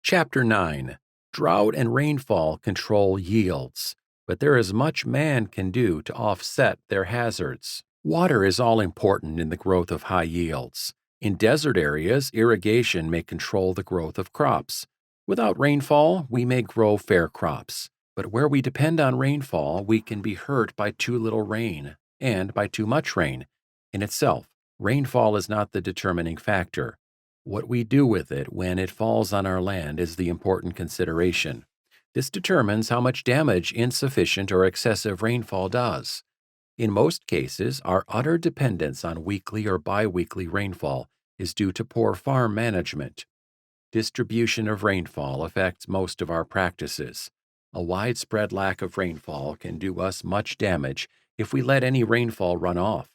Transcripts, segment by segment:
Chapter 9. Drought and rainfall control yields, but there is much man can do to offset their hazards. Water is all important in the growth of high yields. In desert areas, irrigation may control the growth of crops. Without rainfall, we may grow fair crops, but where we depend on rainfall, we can be hurt by too little rain and by too much rain. In itself, rainfall is not the determining factor. What we do with it when it falls on our land is the important consideration. This determines how much damage insufficient or excessive rainfall does. In most cases, our utter dependence on weekly or biweekly rainfall is due to poor farm management. Distribution of rainfall affects most of our practices. A widespread lack of rainfall can do us much damage if we let any rainfall run off.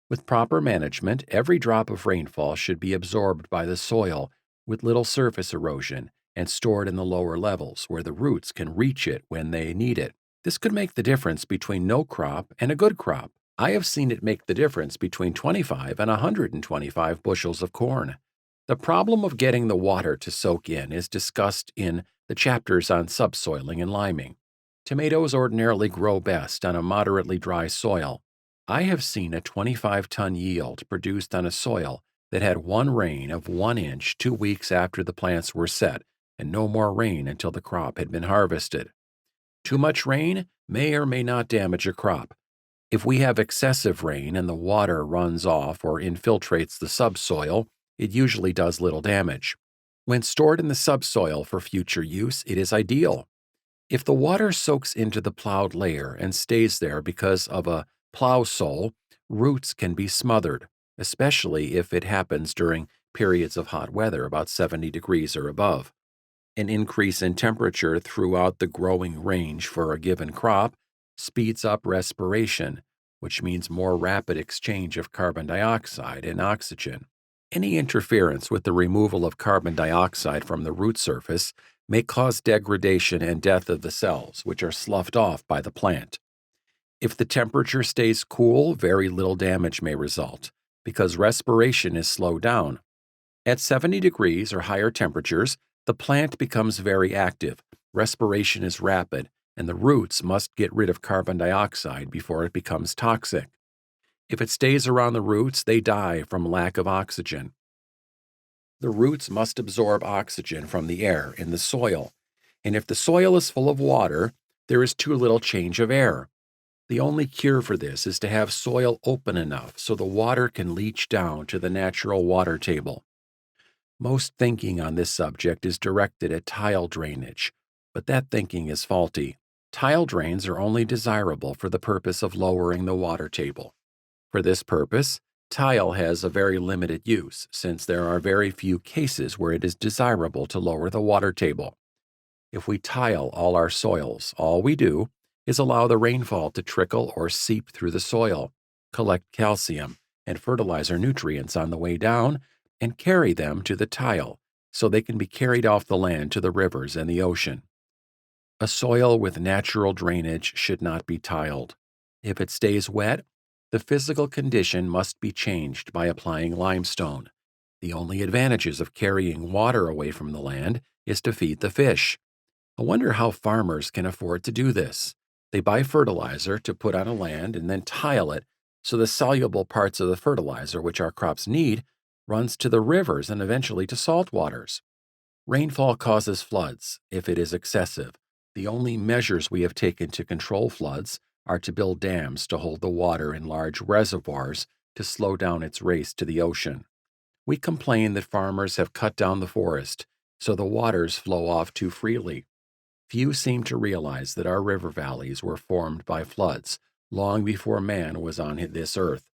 With proper management, every drop of rainfall should be absorbed by the soil with little surface erosion and stored in the lower levels where the roots can reach it when they need it. This could make the difference between no crop and a good crop. I have seen it make the difference between 25 and 125 bushels of corn. The problem of getting the water to soak in is discussed in the chapters on subsoiling and liming. Tomatoes ordinarily grow best on a moderately dry soil. I have seen a 25-ton yield produced on a soil that had one rain of 1 inch 2 weeks after the plants were set and no more rain until the crop had been harvested. Too much rain may or may not damage a crop. If we have excessive rain and the water runs off or infiltrates the subsoil, it usually does little damage. When stored in the subsoil for future use, it is ideal. If the water soaks into the plowed layer and stays there because of a plow sole, roots can be smothered, especially if it happens during periods of hot weather about 70 degrees or above. An increase in temperature throughout the growing range for a given crop speeds up respiration, which means more rapid exchange of carbon dioxide and oxygen. Any interference with the removal of carbon dioxide from the root surface may cause degradation and death of the cells, which are sloughed off by the plant. If the temperature stays cool, very little damage may result, because respiration is slowed down. At 70 degrees or higher temperatures, the plant becomes very active, respiration is rapid, and the roots must get rid of carbon dioxide before it becomes toxic. If it stays around the roots, they die from lack of oxygen. The roots must absorb oxygen from the air in the soil, and if the soil is full of water, there is too little change of air. The only cure for this is to have soil open enough so the water can leach down to the natural water table. Most thinking on this subject is directed at tile drainage, but that thinking is faulty. Tile drains are only desirable for the purpose of lowering the water table. For this purpose, tile has a very limited use, since there are very few cases where it is desirable to lower the water table. If we tile all our soils, all we do is allow the rainfall to trickle or seep through the soil, collect calcium and fertilizer nutrients on the way down, and carry them to the tile so they can be carried off the land to the rivers and the ocean. A soil with natural drainage should not be tiled. If it stays wet, the physical condition must be changed by applying limestone. The only advantages of carrying water away from the land is to feed the fish. I wonder how farmers can afford to do this. They buy fertilizer to put on a land and then tile it so the soluble parts of the fertilizer, which our crops need, runs to the rivers and eventually to salt waters. Rainfall causes floods if it is excessive. The only measures we have taken to control floods are to build dams to hold the water in large reservoirs to slow down its race to the ocean. We complain that farmers have cut down the forest, so the waters flow off too freely. Few seem to realize that our river valleys were formed by floods long before man was on this earth.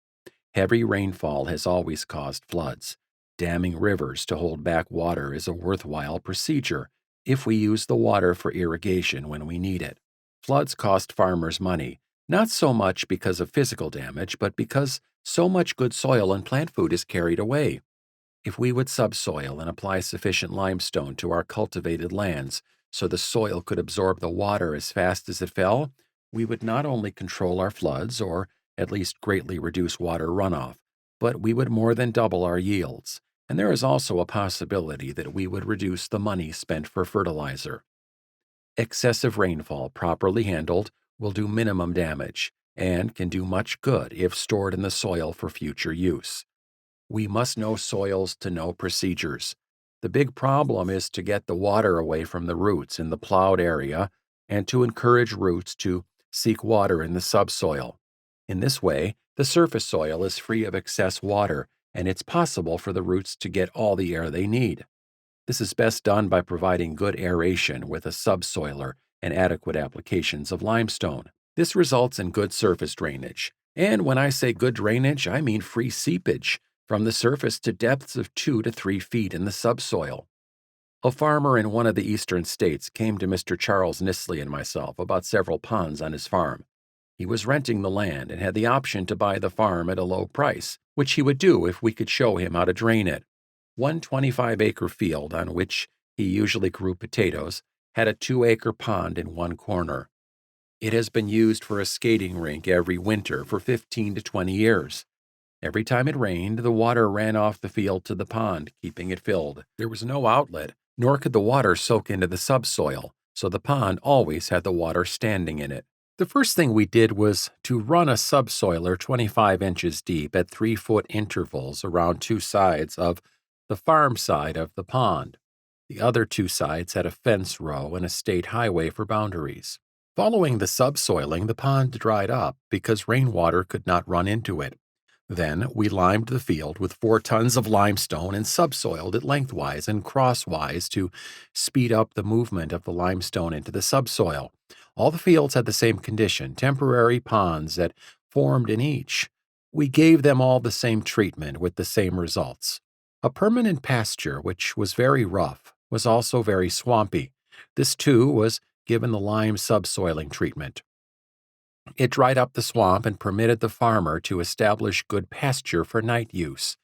Heavy rainfall has always caused floods. Damming rivers to hold back water is a worthwhile procedure if we use the water for irrigation when we need it. Floods cost farmers money, not so much because of physical damage, but because so much good soil and plant food is carried away. If we would subsoil and apply sufficient limestone to our cultivated lands so the soil could absorb the water as fast as it fell, we would not only control our floods, or at least greatly reduce water runoff, but we would more than double our yields. And there is also a possibility that we would reduce the money spent for fertilizer. Excessive rainfall, properly handled, will do minimum damage and can do much good if stored in the soil for future use. We must know soils to know procedures. The big problem is to get the water away from the roots in the plowed area and to encourage roots to seek water in the subsoil. In this way, the surface soil is free of excess water and it's possible for the roots to get all the air they need. This is best done by providing good aeration with a subsoiler and adequate applications of limestone. This results in good surface drainage. And when I say good drainage, I mean free seepage from the surface to depths of 2 to 3 feet in the subsoil. A farmer in one of the eastern states came to Mr. Charles Nisley and myself about several ponds on his farm. He was renting the land and had the option to buy the farm at a low price, which he would do if we could show him how to drain it. One 25-acre field on which he usually grew potatoes had a 2-acre pond in one corner. It has been used for a skating rink every winter for 15 to 20 years. Every time it rained, the water ran off the field to the pond, keeping it filled. There was no outlet, nor could the water soak into the subsoil, so the pond always had the water standing in it. The first thing we did was to run a subsoiler 25 inches deep at 3-foot intervals around 2 sides of the farm side of the pond. The other 2 sides had a fence row and a state highway for boundaries. Following the subsoiling, the pond dried up because rainwater could not run into it. Then we limed the field with 4 tons of limestone and subsoiled it lengthwise and crosswise to speed up the movement of the limestone into the subsoil. All the fields had the same condition, temporary ponds that formed in each. We gave them all the same treatment with the same results. A permanent pasture, which was very rough, was also very swampy. This, too, was given the lime subsoiling treatment. It dried up the swamp and permitted the farmer to establish good pasture for night use.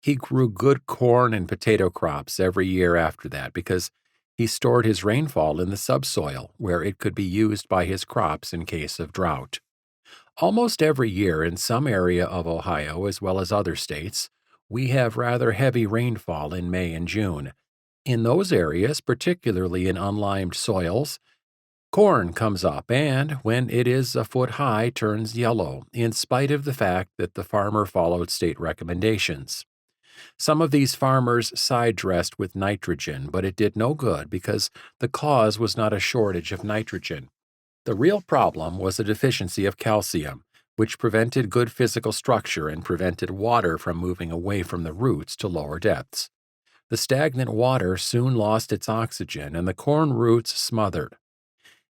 He grew good corn and potato crops every year after that because he stored his rainfall in the subsoil where it could be used by his crops in case of drought. Almost every year in some area of Ohio as well as other states, we have rather heavy rainfall in May and June. In those areas, particularly in unlimed soils, corn comes up and, when it is a foot high, turns yellow, in spite of the fact that the farmer followed state recommendations. Some of these farmers side-dressed with nitrogen, but it did no good because the cause was not a shortage of nitrogen. The real problem was a deficiency of calcium, which prevented good physical structure and prevented water from moving away from the roots to lower depths. The stagnant water soon lost its oxygen and the corn roots smothered.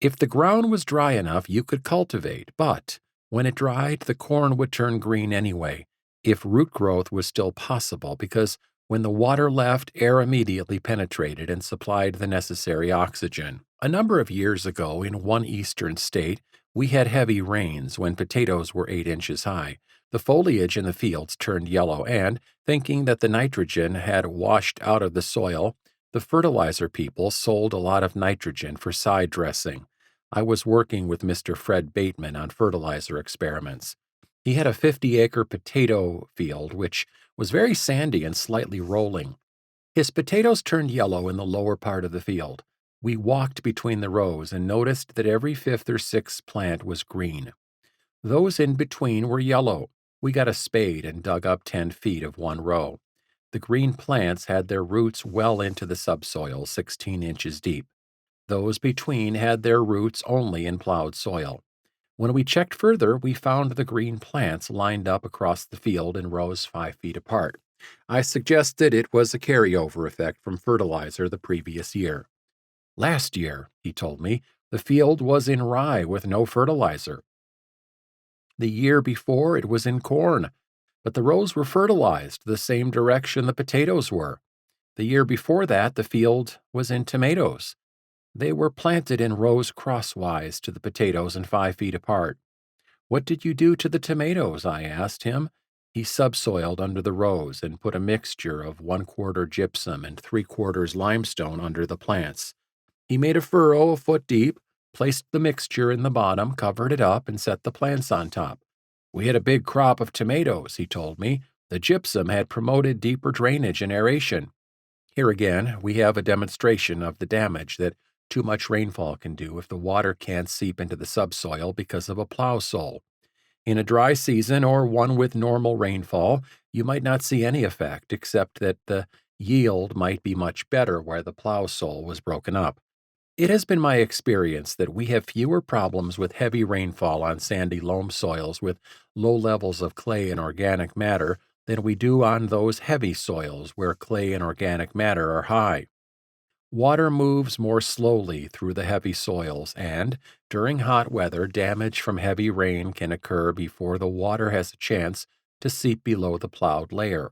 If the ground was dry enough, you could cultivate, but when it dried, the corn would turn green anyway, if root growth was still possible, because when the water left, air immediately penetrated and supplied the necessary oxygen. A number of years ago, in one eastern state, we had heavy rains when potatoes were 8 inches high. The foliage in the fields turned yellow, and, thinking that the nitrogen had washed out of the soil, the fertilizer people sold a lot of nitrogen for side dressing. I was working with Mr. Fred Bateman on fertilizer experiments. He had a 50-acre potato field, which was very sandy and slightly rolling. His potatoes turned yellow in the lower part of the field. We walked between the rows and noticed that every 5th or 6th plant was green. Those in between were yellow. We got a spade and dug up 10 feet of one row. The green plants had their roots well into the subsoil, 16 inches deep. Those between had their roots only in plowed soil. When we checked further, we found the green plants lined up across the field in rows 5 feet apart. I suggested it was a carryover effect from fertilizer the previous year. Last year, he told me, the field was in rye with no fertilizer. The year before, it was in corn, but the rows were fertilized the same direction the potatoes were. The year before that, the field was in tomatoes. They were planted in rows crosswise to the potatoes and 5 feet apart. What did you do to the tomatoes? I asked him. He subsoiled under the rows and put a mixture of 1/4 gypsum and 3/4 limestone under the plants. He made a furrow a foot deep, placed the mixture in the bottom, covered it up, and set the plants on top. We had a big crop of tomatoes, he told me. The gypsum had promoted deeper drainage and aeration. Here again, we have a demonstration of the damage that too much rainfall can do if the water can't seep into the subsoil because of a plow sole. In a dry season or one with normal rainfall, you might not see any effect except that the yield might be much better where the plow sole was broken up. It has been my experience that we have fewer problems with heavy rainfall on sandy loam soils with low levels of clay and organic matter than we do on those heavy soils where clay and organic matter are high. Water moves more slowly through the heavy soils, and during hot weather, damage from heavy rain can occur before the water has a chance to seep below the plowed layer.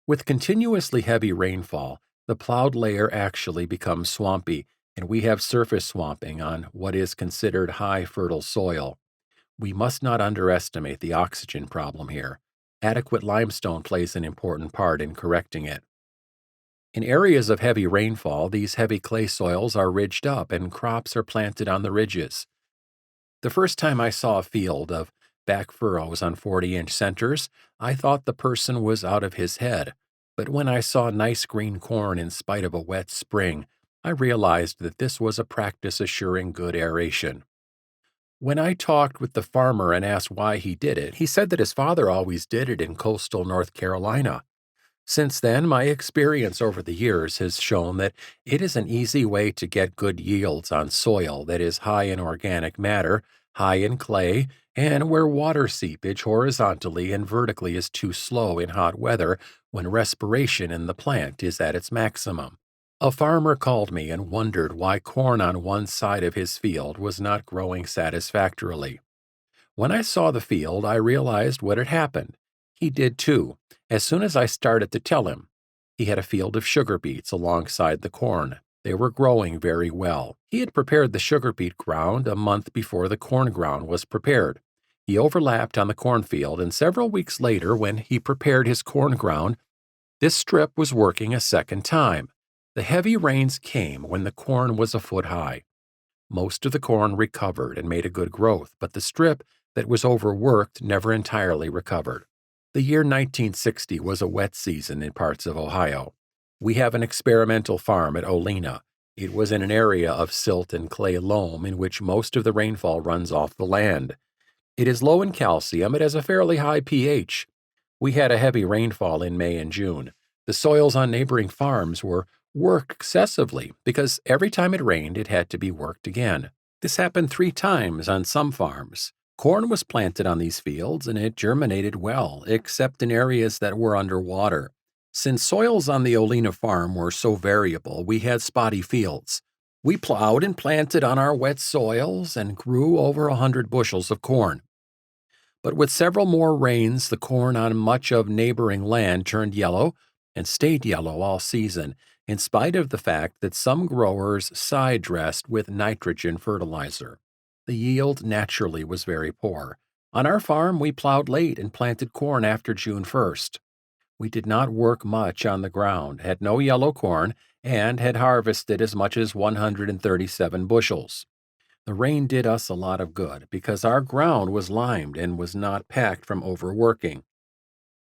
With continuously heavy rainfall, the plowed layer actually becomes swampy, and we have surface swamping on what is considered high fertile soil. We must not underestimate the oxygen problem here. Adequate limestone plays an important part in correcting it. In areas of heavy rainfall, these heavy clay soils are ridged up and crops are planted on the ridges. The first time I saw a field of back furrows on 40-inch centers, I thought the person was out of his head. But when I saw nice green corn in spite of a wet spring, I realized that this was a practice assuring good aeration. When I talked with the farmer and asked why he did it, he said that his father always did it in coastal North Carolina. Since then, my experience over the years has shown that it is an easy way to get good yields on soil that is high in organic matter, high in clay, and where water seepage horizontally and vertically is too slow in hot weather when respiration in the plant is at its maximum. A farmer called me and wondered why corn on one side of his field was not growing satisfactorily. When I saw the field, I realized what had happened. He did too, as soon as I started to tell him. He had a field of sugar beets alongside the corn. They were growing very well. He had prepared the sugar beet ground a month before the corn ground was prepared. He overlapped on the cornfield, and several weeks later, when he prepared his corn ground, this strip was working a second time. The heavy rains came when the corn was a foot high. Most of the corn recovered and made a good growth, but the strip that was overworked never entirely recovered. The year 1960 was a wet season in parts of Ohio. We have an experimental farm at Olena. It was in an area of silt and clay loam in which most of the rainfall runs off the land. It is low in calcium. It has a fairly high pH. We had a heavy rainfall in May and June. The soils on neighboring farms were worked excessively because every time it rained, it had to be worked again. This happened 3 times on some farms. Corn was planted on these fields and it germinated well, except in areas that were underwater. Since soils on the Olena farm were so variable, we had spotty fields. We plowed and planted on our wet soils and grew over 100 bushels of corn. But with several more rains, the corn on much of neighboring land turned yellow and stayed yellow all season, in spite of the fact that some growers side-dressed with nitrogen fertilizer. The yield naturally was very poor. On our farm, we plowed late and planted corn after June 1st. We did not work much on the ground, had no yellow corn, and had harvested as much as 137 bushels. The rain did us a lot of good because our ground was limed and was not packed from overworking.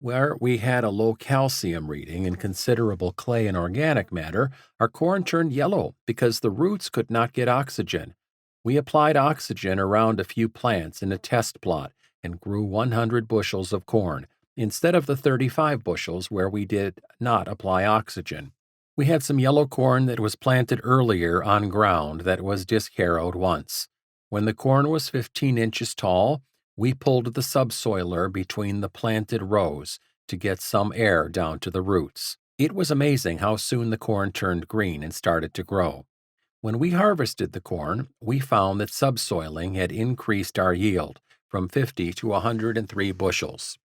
Where we had a low calcium reading and considerable clay and organic matter, our corn turned yellow because the roots could not get oxygen. We applied oxygen around a few plants in a test plot and grew 100 bushels of corn, instead of the 35 bushels where we did not apply oxygen. We had some yellow corn that was planted earlier on ground that was disc-harrowed once. When the corn was 15 inches tall, we pulled the subsoiler between the planted rows to get some air down to the roots. It was amazing how soon the corn turned green and started to grow. When we harvested the corn, we found that subsoiling had increased our yield from 50 to 103 bushels.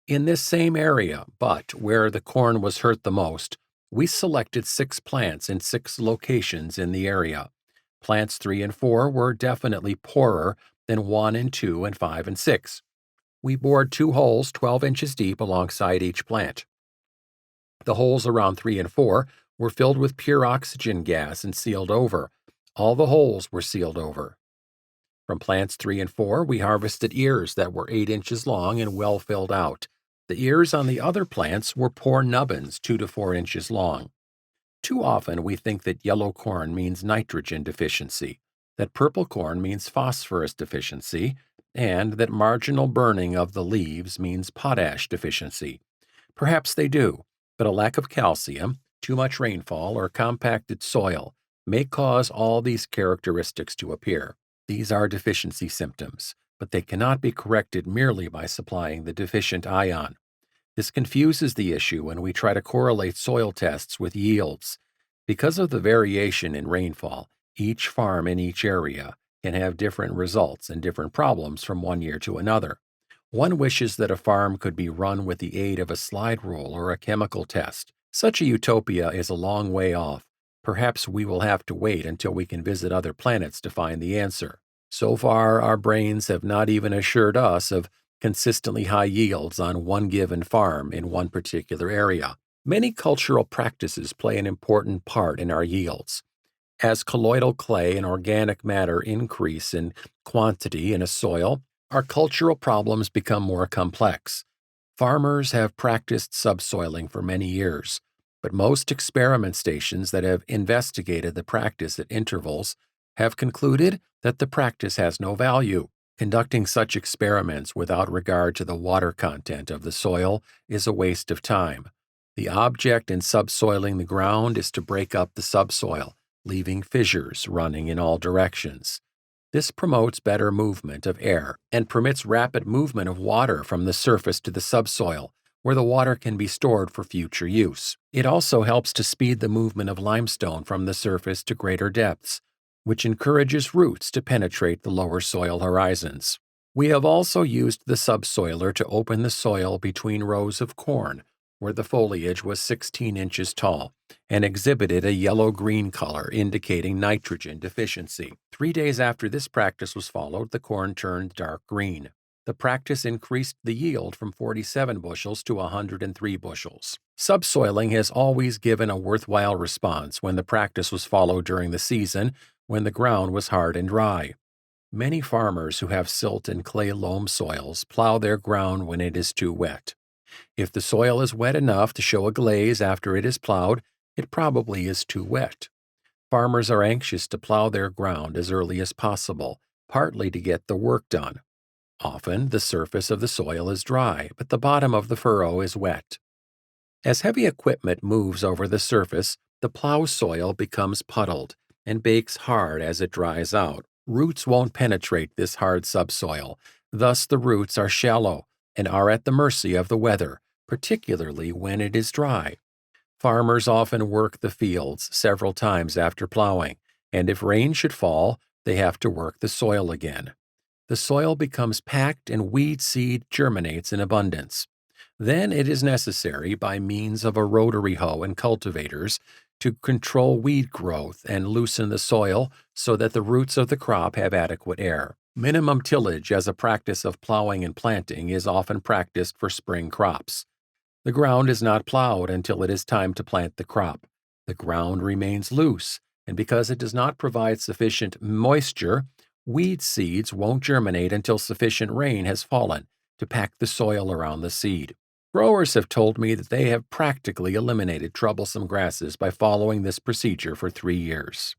In this same area, but where the corn was hurt the most, we selected 6 plants in 6 locations in the area. Plants 3 and 4 were definitely poorer than 1 and 2 and 5 and 6. We bored 2 holes 12 inches deep alongside each plant. The holes around 3 and 4 were filled with pure oxygen gas and sealed over. All the holes were sealed over. From plants 3 and 4, we harvested ears that were 8 inches long and well filled out. The ears on the other plants were poor nubbins 2 to 4 inches long. Too often we think that yellow corn means nitrogen deficiency, that purple corn means phosphorus deficiency, and that marginal burning of the leaves means potash deficiency. Perhaps they do, but a lack of calcium, too much rainfall, or compacted soil may cause all these characteristics to appear. These are deficiency symptoms, but they cannot be corrected merely by supplying the deficient ion. This confuses the issue when we try to correlate soil tests with yields. Because of the variation in rainfall, each farm in each area can have different results and different problems from one year to another. One wishes that a farm could be run with the aid of a slide rule or a chemical test. Such a utopia is a long way off. Perhaps we will have to wait until we can visit other planets to find the answer. So far, our brains have not even assured us of consistently high yields on one given farm in one particular area. Many cultural practices play an important part in our yields. As colloidal clay and organic matter increase in quantity in a soil, our cultural problems become more complex. Farmers have practiced subsoiling for many years, but most experiment stations that have investigated the practice at intervals have concluded that the practice has no value. Conducting such experiments without regard to the water content of the soil is a waste of time. The object in subsoiling the ground is to break up the subsoil, leaving fissures running in all directions. This promotes better movement of air and permits rapid movement of water from the surface to the subsoil, where the water can be stored for future use. It also helps to speed the movement of limestone from the surface to greater depths, which encourages roots to penetrate the lower soil horizons. We have also used the subsoiler to open the soil between rows of corn, where the foliage was 16 inches tall and exhibited a yellow-green color indicating nitrogen deficiency. 3 days after this practice was followed, the corn turned dark green. The practice increased the yield from 47 bushels to 103 bushels. Subsoiling has always given a worthwhile response when the practice was followed during the season when the ground was hard and dry. Many farmers who have silt and clay loam soils plow their ground when it is too wet. If the soil is wet enough to show a glaze after it is plowed, it probably is too wet. Farmers are anxious to plow their ground as early as possible, partly to get the work done. Often, the surface of the soil is dry, but the bottom of the furrow is wet. As heavy equipment moves over the surface, the plow soil becomes puddled and bakes hard as it dries out. Roots won't penetrate this hard subsoil, thus the roots are shallow and are at the mercy of the weather, particularly when it is dry. Farmers often work the fields several times after plowing, and if rain should fall, they have to work the soil again. The soil becomes packed and weed seed germinates in abundance. Then it is necessary, by means of a rotary hoe and cultivators, to control weed growth and loosen the soil so that the roots of the crop have adequate air. Minimum tillage as a practice of plowing and planting is often practiced for spring crops. The ground is not plowed until it is time to plant the crop. The ground remains loose, and because it does not provide sufficient moisture, weed seeds won't germinate until sufficient rain has fallen to pack the soil around the seed. Growers have told me that they have practically eliminated troublesome grasses by following this procedure for 3 years.